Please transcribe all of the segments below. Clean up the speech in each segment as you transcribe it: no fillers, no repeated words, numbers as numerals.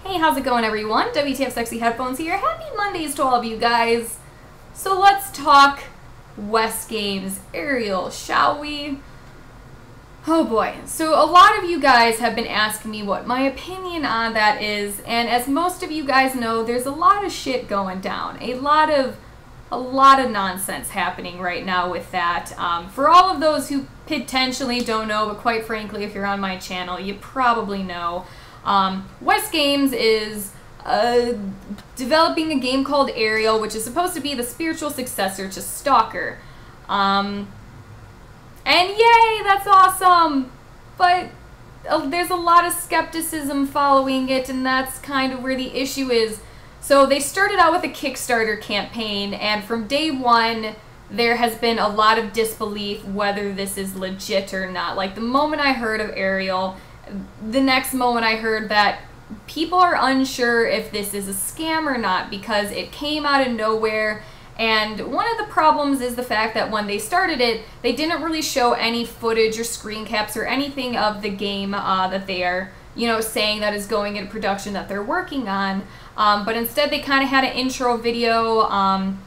Hey, how's it going, everyone? WTFSexyHeadphones here. Happy Mondays to all of you guys. So let's talk West Games Areal, shall we? Oh boy. So a lot of you guys have been asking me what my opinion on that is, and as most of you guys know, there's a lot of shit going down. A lot of nonsense happening right now with that. For all of those who potentially don't know, but quite frankly, if you're on my channel, you probably know. West Games is developing a game called Areal, which is supposed to be the spiritual successor to Stalker. And yay, that's awesome! But there's a lot of skepticism following it, and that's kind of where the issue is. So they started out with a Kickstarter campaign, and from day one, there has been a lot of disbelief whether this is legit or not. Like, the moment I heard of Areal, the next moment I heard that people are unsure if this is a scam or not because it came out of nowhere. And one of the problems is the fact that when they started it, they didn't really show any footage or screen caps or anything of the game that they are, saying that is going into production that they're working on. But instead they kind of had an intro video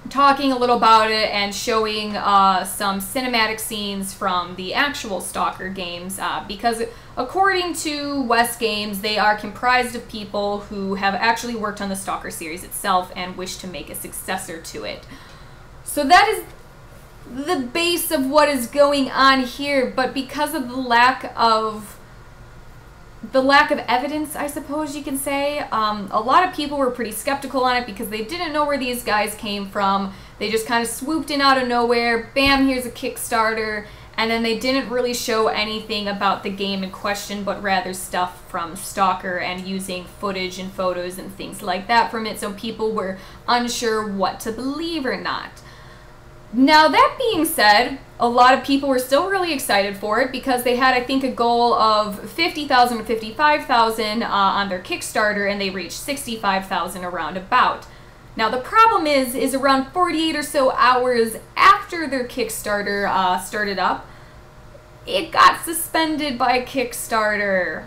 talking a little about it and showing some cinematic scenes from the actual Stalker games, because according to West Games, they are comprised of people who have actually worked on the Stalker series itself and wish to make a successor to it. So that is the base of what is going on here, but because of the lack of evidence, I suppose you can say, a lot of people were pretty skeptical on it because they didn't know where these guys came from. They just kind of swooped in out of nowhere, bam, here's a Kickstarter, and then they didn't really show anything about the game in question, but rather stuff from Stalker and using footage and photos and things like that from it, so people were unsure what to believe or not. Now, that being said, a lot of people were still really excited for it because they had, I think, a goal of 50,000 or 55,000 on their Kickstarter, and they reached 65,000 around about. Now, the problem is around 48 or so hours after their Kickstarter started up, it got suspended by Kickstarter.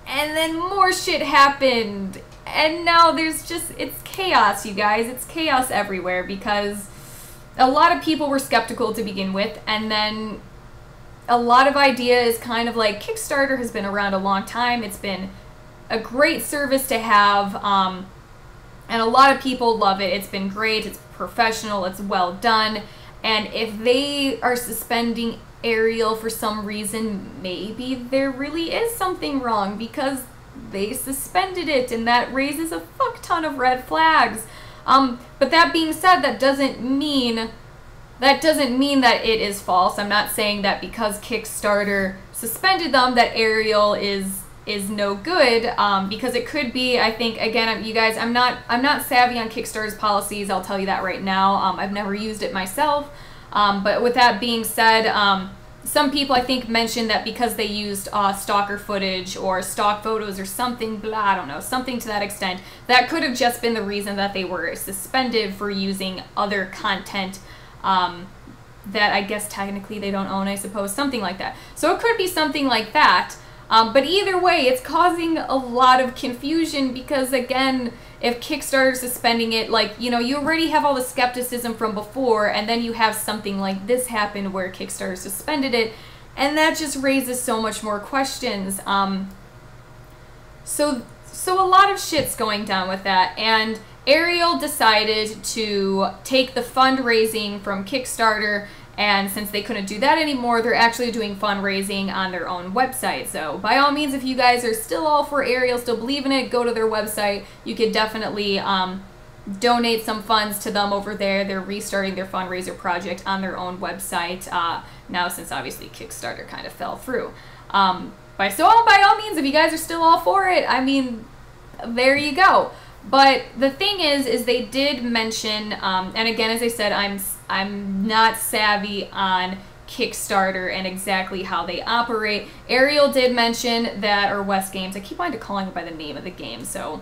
And then more shit happened. And now there's just, it's chaos, you guys. It's chaos everywhere because a lot of people were skeptical to begin with, and then a lot of ideas kind of like Kickstarter has been around a long time. It's been a great service to have, and a lot of people love it. It's been great, it's professional, it's well done, and if they are suspending Areal for some reason, maybe there really is something wrong because they suspended it, and that raises a fuck ton of red flags. But that being said, that doesn't mean that it is false. I'm not saying that because Kickstarter suspended them that Areal is no good, because it could be. I think, again, you guys, I'm not savvy on Kickstarter's policies. I'll tell you that right now. I've never used it myself. But with that being said, some people, I think, mentioned that because they used Stalker footage or stock photos or something, blah, I don't know, something to that extent, that could have just been the reason that they were suspended for using other content that I guess technically they don't own, I suppose, something like that. So it could be something like that. But either way, it's causing a lot of confusion because, again, if Kickstarter's suspending it, like, you already have all the skepticism from before, and then you have something like this happen where Kickstarter suspended it, and that just raises so much more questions. So a lot of shit's going down with that, and Areal decided to take the fundraising from Kickstarter, and since they couldn't do that anymore, they're actually doing fundraising on their own website. So by all means, if you guys are still all for Areal, still believe in it, go to their website. You could definitely donate some funds to them over there. They're restarting their fundraiser project on their own website now, since obviously Kickstarter kind of fell through. By all means, if you guys are still all for it, I mean, there you go. But the thing is they did mention, and again, as I said, I'm not savvy on Kickstarter and exactly how they operate. Areal did mention that, or West Games, I keep wanting to call it by the name of the game, so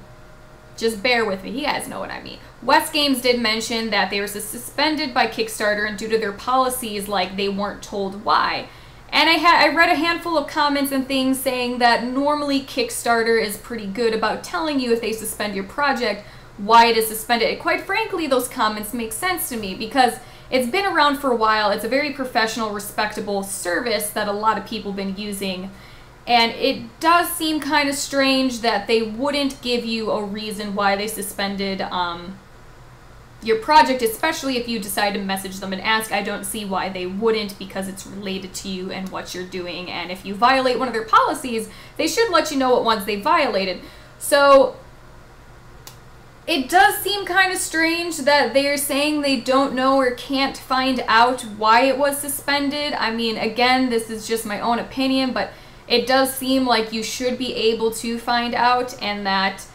just bear with me, you guys know what I mean. West Games did mention that they were suspended by Kickstarter and due to their policies, like, they weren't told why. And I read a handful of comments and things saying that normally Kickstarter is pretty good about telling you if they suspend your project, why it is suspended. Quite frankly, those comments make sense to me because it's been around for a while. It's a very professional, respectable service that a lot of people have been using. And it does seem kind of strange that they wouldn't give you a reason why they suspended your project, especially if you decide to message them and ask. I don't see why they wouldn't, because it's related to you and what you're doing. And if you violate one of their policies, they should let you know what ones they violated. So it does seem kind of strange that they're saying they don't know or can't find out why it was suspended. I mean, again, this is just my own opinion, but it does seem like you should be able to find out, and that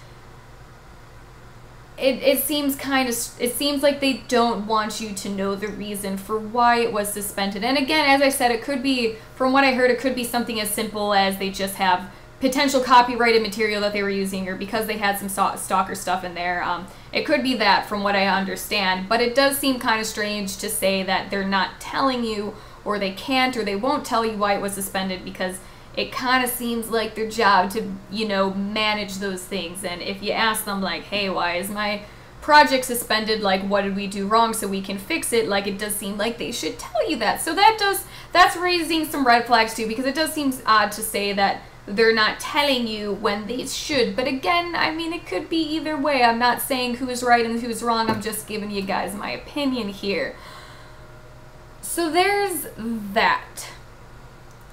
it seems like they don't want you to know the reason for why it was suspended. And again, as I said, it could be, from what I heard, it could be something as simple as they just have potential copyrighted material that they were using, or because they had some stalker stuff in there. It could be that, from what I understand. But it does seem kind of strange to say that they're not telling you, or they can't, or they won't tell you why it was suspended, because it kind of seems like their job to, you know, manage those things. And if you ask them, like, hey, why is my project suspended? Like, what did we do wrong so we can fix it? Like, it does seem like they should tell you that. So that's raising some red flags too, because it does seem odd to say that they're not telling you when they should. But again, I mean, it could be either way. I'm not saying who's right and who's wrong. I'm just giving you guys my opinion here. So there's that.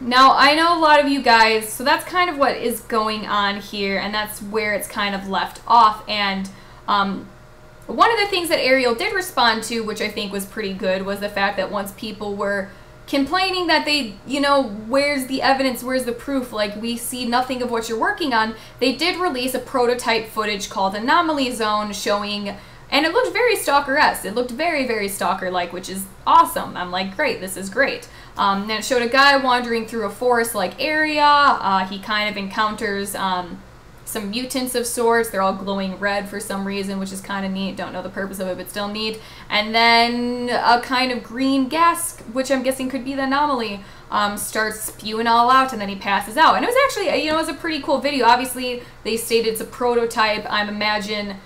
Now, I know a lot of you guys, so that's kind of what is going on here, and that's where it's kind of left off. And one of the things that Areal did respond to, which I think was pretty good, was the fact that once people were complaining that they, you know, where's the evidence, where's the proof, like, we see nothing of what you're working on, they did release a prototype footage called Anomaly Zone showing, and it looked very stalker-esque. It looked very, very stalker-like, which is awesome. I'm like, great, this is great. And it showed a guy wandering through a forest-like area. He kind of encounters some mutants of sorts. They're all glowing red for some reason, which is kind of neat. Don't know the purpose of it, but still neat. And then a kind of green gas, which I'm guessing could be the anomaly, starts spewing all out, and then he passes out. And it was actually, you know, it was a pretty cool video. Obviously, they stated it's a prototype. I imagine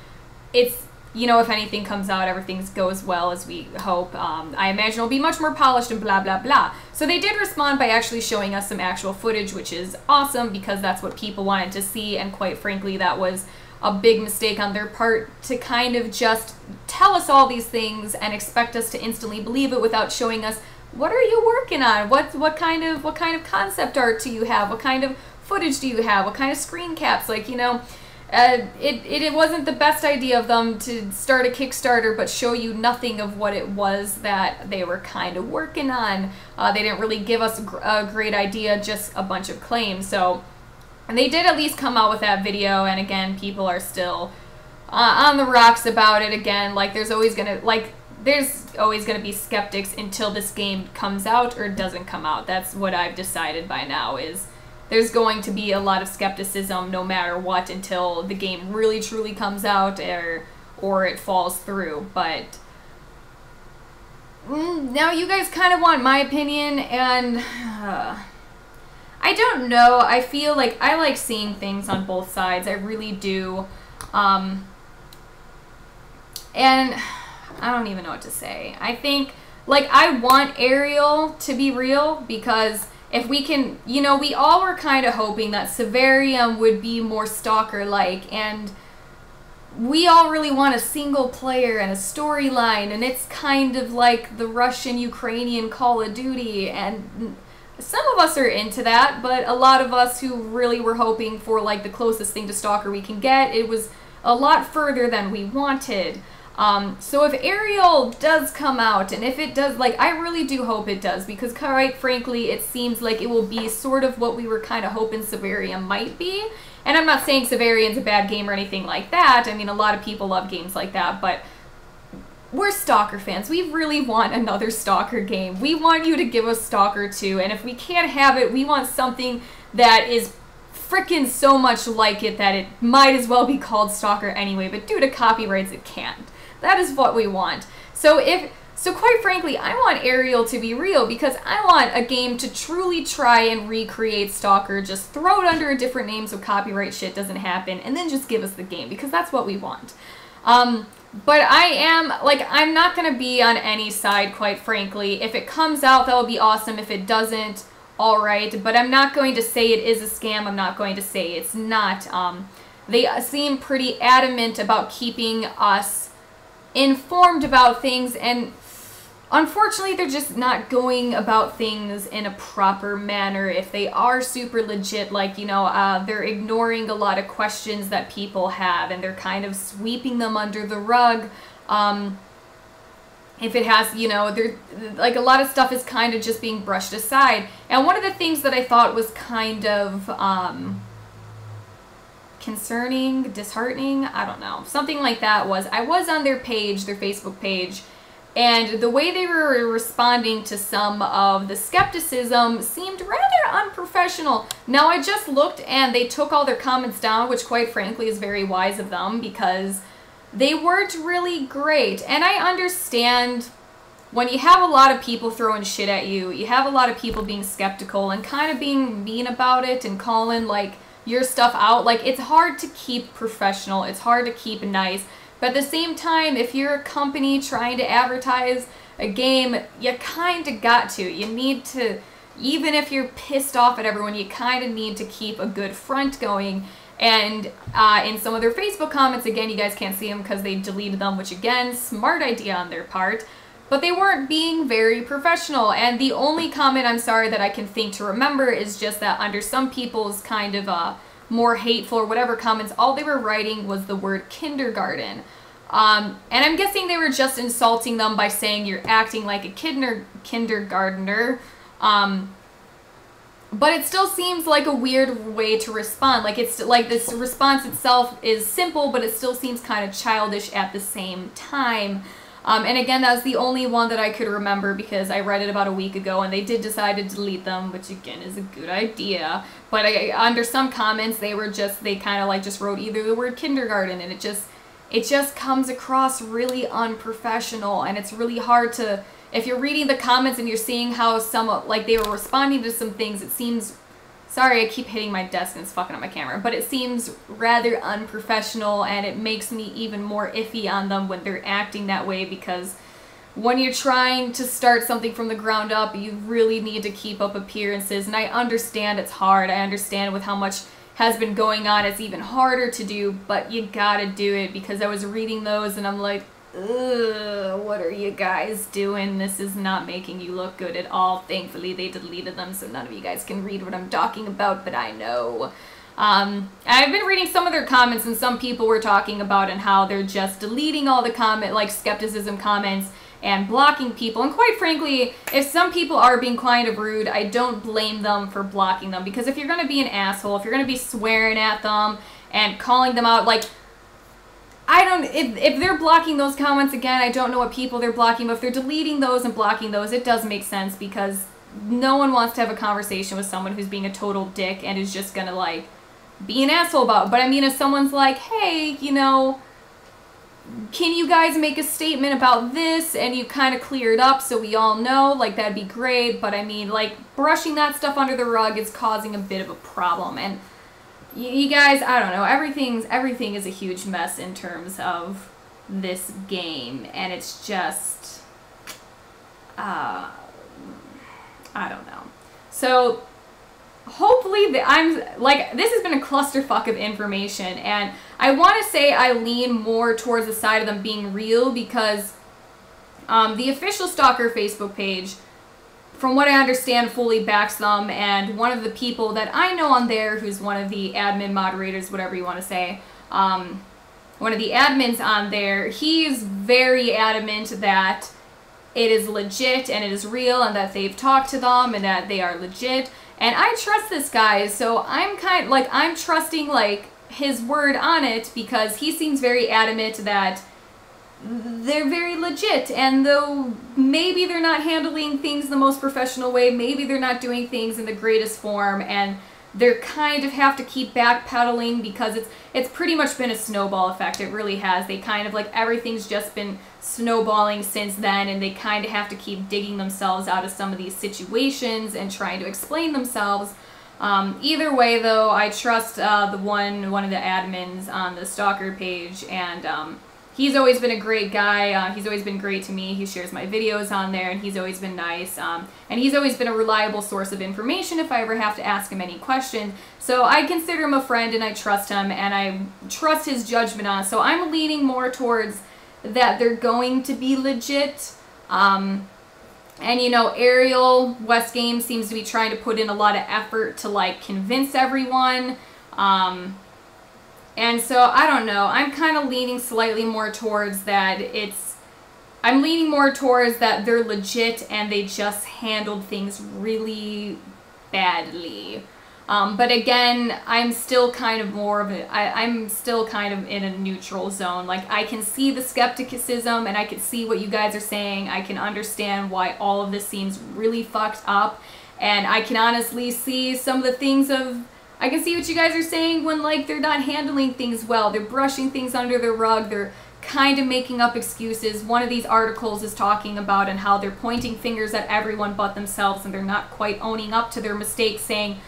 it's, you know, if anything comes out, everything goes well as we hope. I imagine it'll be much more polished and blah, blah, blah. So they did respond by actually showing us some actual footage, which is awesome because that's what people wanted to see. And quite frankly, that was a big mistake on their part to kind of just tell us all these things and expect us to instantly believe it without showing us, what are you working on? What kind of concept art do you have? What kind of footage do you have? What kind of screen caps? Like, you know, it wasn't the best idea of them to start a Kickstarter but show you nothing of what it was that they were kind of working on. They didn't really give us a great idea, just a bunch of claims. So, and they did at least come out with that video, and again, people are still on the rocks about it. Again, like, there's always gonna be skeptics until this game comes out or doesn't come out. That's what I've decided by now, is there's going to be a lot of skepticism no matter what until the game really truly comes out or it falls through. But now you guys kind of want my opinion, and I don't know. I feel like I like seeing things on both sides. I really do. And I don't even know what to say. I think, like, I want Areal to be real, because if we can, you know, we all were kind of hoping that Severium would be more stalker-like, and we all really want a single player and a storyline, and it's kind of like the Russian-Ukrainian Call of Duty, and some of us are into that, but a lot of us who really were hoping for, like, the closest thing to stalker we can get, it was a lot further than we wanted. So if Areal does come out, and if it does, like, I really do hope it does, because quite frankly, it seems like it will be sort of what we were kind of hoping Severium might be. And I'm not saying Severium's a bad game or anything like that. I mean, a lot of people love games like that, but we're Stalker fans. We really want another Stalker game. We want you to give us Stalker 2, and if we can't have it, we want something that is frickin' so much like it that it might as well be called Stalker anyway, but due to copyrights, it can't. That is what we want. So So quite frankly, I want Areal to be real because I want a game to truly try and recreate Stalker, just throw it under a different name so copyright shit doesn't happen, and then just give us the game, because that's what we want. But I am, like, I'm not going to be on any side, quite frankly. If it comes out, that will be awesome. If it doesn't, alright. But I'm not going to say it is a scam. I'm not going to say it's not. They seem pretty adamant about keeping us informed about things, and unfortunately, they're just not going about things in a proper manner. If they are super legit, like, you know, they're ignoring a lot of questions that people have, and they're kind of sweeping them under the rug. If it has, you know, like, a lot of stuff is kind of just being brushed aside. And one of the things that I thought was kind of concerning, disheartening, I don't know, something like that, was I was on their page, their Facebook page, and the way they were responding to some of the skepticism seemed rather unprofessional. Now, I just looked and they took all their comments down, which quite frankly is very wise of them, because they weren't really great. And I understand when you have a lot of people throwing shit at you, you have a lot of people being skeptical and kind of being mean about it and calling, like, your stuff out. Like, it's hard to keep professional. It's hard to keep nice. But at the same time, if you're a company trying to advertise a game, you kind of got to. You need to, even if you're pissed off at everyone, you kind of need to keep a good front going. And in some of their Facebook comments, again, you guys can't see them because they deleted them, which again, smart idea on their part. But they weren't being very professional. And the only comment, I'm sorry, that I can think to remember is just that under some people's kind of more hateful or whatever comments, all they were writing was the word kindergarten. And I'm guessing they were just insulting them by saying you're acting like a kindergartner. But it still seems like a weird way to respond. Like, it's like this response itself is simple, but it still seems kind of childish at the same time. And again, that was the only one that I could remember because I read it about a week ago, and they did decide to delete them, which again is a good idea. But under some comments, they kind of like just wrote either the word kindergarten, and it just comes across really unprofessional, and it's really hard to, if you're reading the comments and you're seeing how like they were responding to some things, it seems, sorry, I keep hitting my desk and it's fucking up my camera, but it seems rather unprofessional, and it makes me even more iffy on them when they're acting that way, because when you're trying to start something from the ground up, you really need to keep up appearances, and I understand it's hard. I understand with how much has been going on, it's even harder to do, but you gotta do it, because I was reading those and I'm like, ugh, what are you guys doing? This is not making you look good at all. Thankfully, they deleted them, so none of you guys can read what I'm talking about, but I know. I've been reading some of their comments, and some people were talking about and how they're just deleting all the skepticism comments and blocking people. And quite frankly, if some people are being kind of rude, I don't blame them for blocking them, because if you're going to be an asshole, if you're going to be swearing at them and calling them out, like, if they're blocking those comments, again, I don't know what people they're blocking, but if they're deleting those and blocking those, it does make sense, because no one wants to have a conversation with someone who's being a total dick and is just gonna, like, be an asshole about it. But I mean, if someone's like, hey, you know, can you guys make a statement about this, and you kind of clear it up so we all know, like, that'd be great. But I mean, like, brushing that stuff under the rug is causing a bit of a problem, and you guys, I don't know, everything is a huge mess in terms of this game, and it's just, I don't know. So hopefully, this has been a clusterfuck of information, and I want to say I lean more towards the side of them being real, because the official Stalker Facebook page, from what I understand, fully backs them, and one of the people that I know on there, who's one of the admin moderators, whatever you want to say, one of the admins on there, he's very adamant that it is legit and it is real, and that they've talked to them and that they are legit. And I trust this guy, so I'm trusting, like, his word on it, because he seems very adamant that they're very legit, and though maybe they're not handling things the most professional way, maybe they're not doing things in the greatest form, and they're kind of have to keep backpedaling because it's pretty much been a snowball effect. It really has. They kind of, like, everything's just been snowballing since then, and they kind of have to keep digging themselves out of some of these situations and trying to explain themselves. Either way, though, I trust one of the admins on the Stalker page, and he's always been a great guy. He's always been great to me. He shares my videos on there, and he's always been nice. And he's always been a reliable source of information if I ever have to ask him any question. So I consider him a friend, and I trust him, and I trust his judgment on it. So I'm leaning more towards that they're going to be legit. And, you know, Areal, West Game seems to be trying to put in a lot of effort to, like, convince everyone. And so, I don't know. I'm kind of leaning slightly more towards that I'm leaning more towards that they're legit and they just handled things really badly. But again, I'm still kind of more of I'm still kind of in a neutral zone. Like, I can see the skepticism and I can see what you guys are saying. I can understand why all of this seems really fucked up. And I can honestly see some of the things I can see what you guys are saying when, like, they're not handling things well. They're brushing things under the rug. They're kind of making up excuses. One of these articles is talking about and how they're pointing fingers at everyone but themselves, and they're not quite owning up to their mistakes, saying,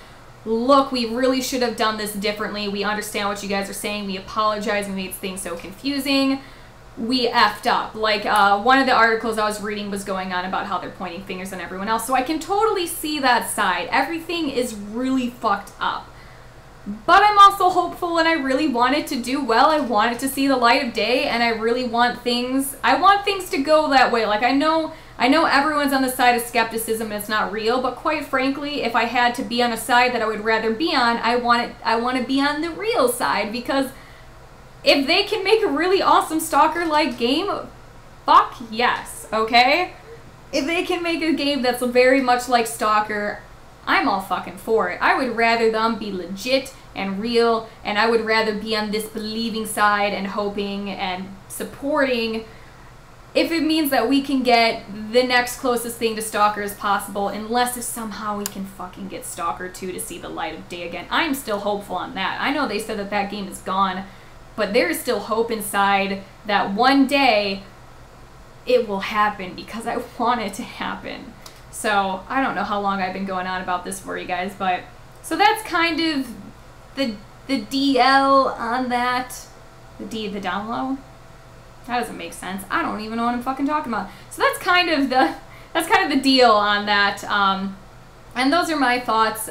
look, we really should have done this differently. We understand what you guys are saying. We apologize. We made things so confusing. We effed up. Like, one of the articles I was reading was going on about how they're pointing fingers at everyone else. So I can totally see that side. Everything is really fucked up. But I'm also hopeful, and I really want it to do well. I want it to see the light of day, and I really want things to go that way. Like, I know everyone's on the side of skepticism and it's not real, but quite frankly, if I had to be on a side that I would rather be on, I want to be on the real side, because if they can make a really awesome Stalker-like game, fuck yes, okay? If they can make a game that's very much like Stalker, I'm all fucking for it. I would rather them be legit and real, and I would rather be on this believing side and hoping and supporting if it means that we can get the next closest thing to Stalker as possible, unless if somehow we can fucking get Stalker 2 to see the light of day again. I'm still hopeful on that. I know they said that that game is gone, but there is still hope inside that one day it will happen, because I want it to happen. So, I don't know how long I've been going on about this for you guys, but so that's kind of the DL on that. The down low? That doesn't make sense. I don't even know what I'm fucking talking about. So that's kind of the deal on that. And those are my thoughts.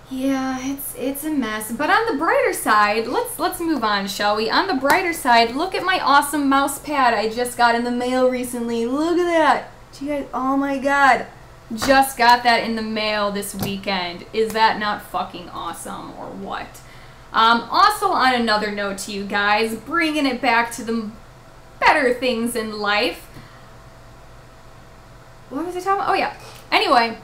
Yeah, it's a mess. But on the brighter side, let's move on, shall we? On the brighter side, look at my awesome mouse pad I just got in the mail recently. Look at that. Do you guys, oh my god. Just got that in the mail this weekend. Is that not fucking awesome, or what? Also, on another note to you guys, bringing it back to the better things in life. What was I talking about? Oh, yeah. Anyway,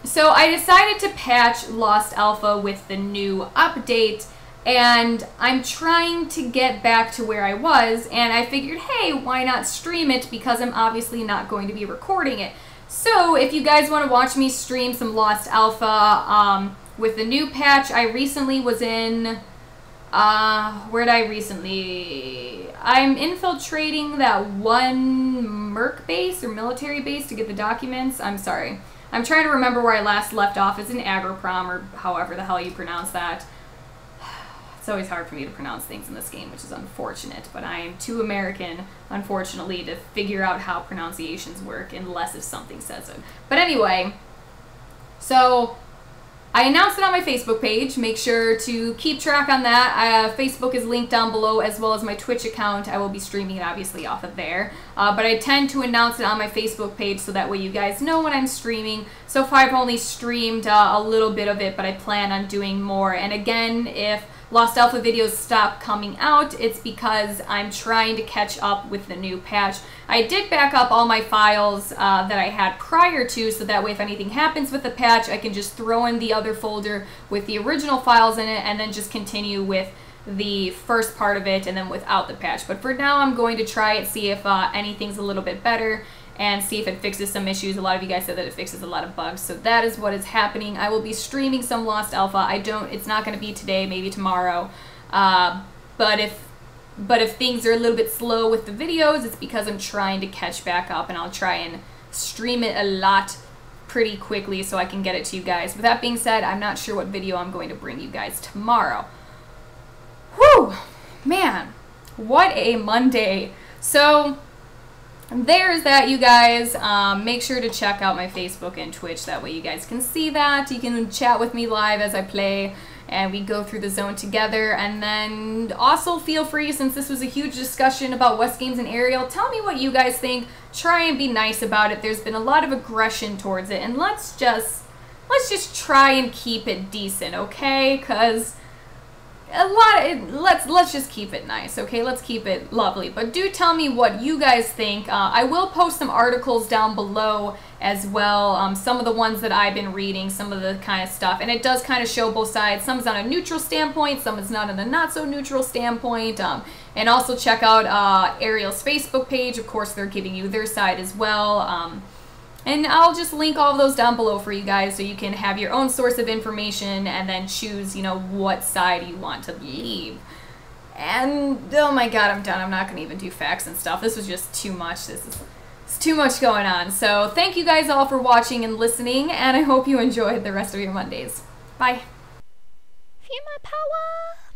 so I decided to patch Lost Alpha with the new update, and I'm trying to get back to where I was, and I figured, hey, why not stream it, because I'm obviously not going to be recording it. So, if you guys want to watch me stream some Lost Alpha with the new patch, I recently was in... where'd I recently... I'm infiltrating that one merc base or military base to get the documents. I'm sorry. I'm trying to remember where I last left off. It's in Agroprom, or however the hell you pronounce that. It's always hard for me to pronounce things in this game, which is unfortunate, but I am too American, unfortunately, to figure out how pronunciations work unless if something says it. But anyway, so I announced it on my Facebook page. Make sure to keep track on that. Facebook is linked down below, as well as my Twitch account. I will be streaming it obviously off of there. But I tend to announce it on my Facebook page so that way you guys know when I'm streaming. So far I've only streamed a little bit of it, but I plan on doing more. And again, if Lost Alpha videos stop coming out, it's because I'm trying to catch up with the new patch. I did back up all my files that I had prior to, so that way if anything happens with the patch, I can just throw in the other folder with the original files in it and then just continue with the first part of it and then without the patch. But for now, I'm going to try it, see if anything's a little bit better. and see if it fixes some issues. A lot of you guys said that it fixes a lot of bugs, so that is what is happening. I will be streaming some Lost Alpha. It's not going to be today, maybe tomorrow. But if things are a little bit slow with the videos, it's because I'm trying to catch back up, and I'll try and stream it a lot pretty quickly so I can get it to you guys. With that being said, I'm not sure what video I'm going to bring you guys tomorrow. Whew, man, what a Monday. So there's that, you guys. Make sure to check out my Facebook and Twitch. That way you guys can see that. You can chat with me live as I play, and we go through the zone together. And then also feel free, since this was a huge discussion about West Games and Areal, tell me what you guys think. Try and be nice about it. There's been a lot of aggression towards it, and let's just try and keep it decent, okay? Because let's just keep it nice, okay? Let's keep it lovely. But do tell me what you guys think. I will post some articles down below as well, some of the ones that I've been reading, some of the kind of stuff, and it does kind of show both sides. Some is on a neutral standpoint, some is not on a not so neutral standpoint. And also check out Areal's Facebook page. Of course, they're giving you their side as well. And I'll just link all of those down below for you guys so you can have your own source of information and then choose, you know, what side you want to leave. And, oh my god, I'm done. I'm not going to even do facts and stuff. This was just too much. It's too much going on. So thank you guys all for watching and listening, and I hope you enjoyed the rest of your Mondays. Bye. Feel my power!